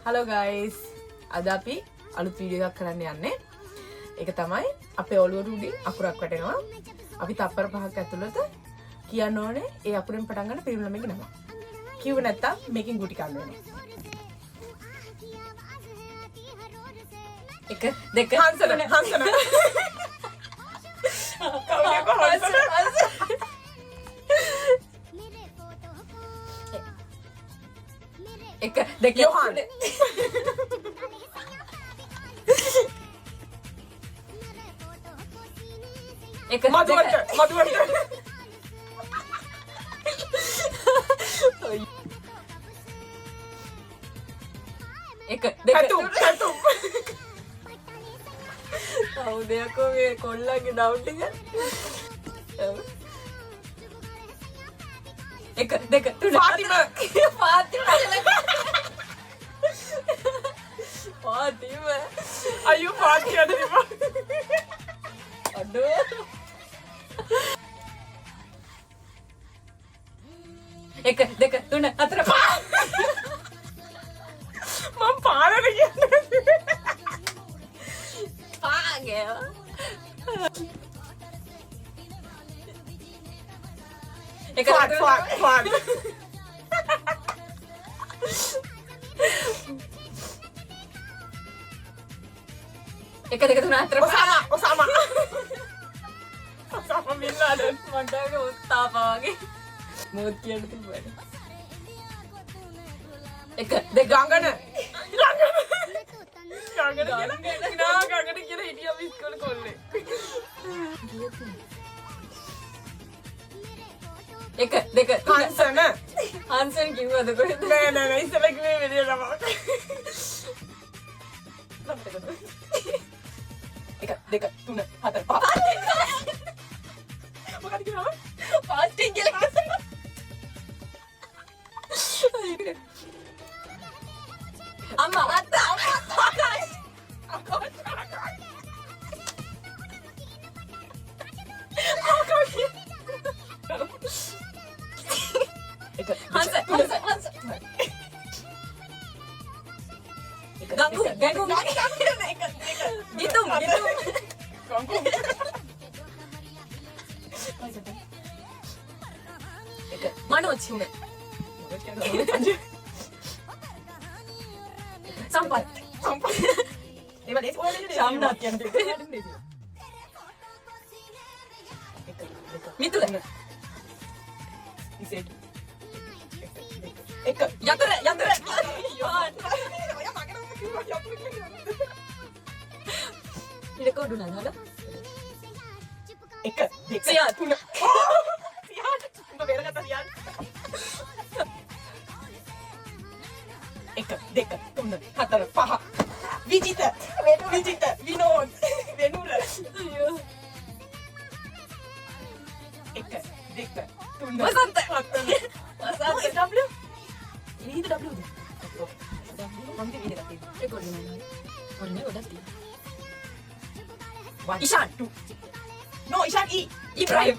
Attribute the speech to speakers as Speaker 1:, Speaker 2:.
Speaker 1: Hello guys. අද අපි අලුත් වීඩියෝ එකක් කරන්න යන්නේ. ඒක තමයි අපේ ඔළුවට උඩින් අකුරක් වැටෙනවා. අපි තප්පර 5ක් ඇතුළත කියන්න ඕනේ ඒ අකුරෙන් පටන් ගන්න පිරිමි ළමයිගේ නම. කිව්ව නැත්තම් මේකෙන් ගුටි කන්න වෙනවා. 1 2 හංසන කවුද හංසන එක දෙක යෝහන් එක මදුවට එක දෙක තුන් කවුද යකෝ මේ කොල්ලගේ ඩවුට් එක එක දෙක තුන ෆාතිමා අයියෝ ෆාතිමා අඩෝ එක දෙක තුන හතර මම පාරට කියන්නේ පාගේ එක ෆාක් එක දෙක තුන හතර ඔසාමා බින් ලාඩන් මඩගේ උත්තාපා වගේ මොකද කියන්න තිබ්බද එක දෙක ගංගන කියලා හිටියා අපි ඉස්කෝලේ කොල්ලේ එක දෙක හංසන් කිව්වද කොහෙද නෑ ඉස්සෙල්ලා කිව්වේ වෙලිය ළමා එක දෙක තුන හතර පහ මොකද කියනවා ෆාස්ටිං කියලා අම්මා Ganggu gitu Manoj Sampat Samnat yang Mitulah Yature Ini kau dulu nana Eka Sian Sian Untuk beres kata Sian Eka Deka Tuna Hatar Paha Vijita Vinod Venula Eka Deka Tuna Masanta W Ini itu W Nanti ini kata Eko dulu nana Orangnya udah sih Ishan. No, Ishan Ibrahim.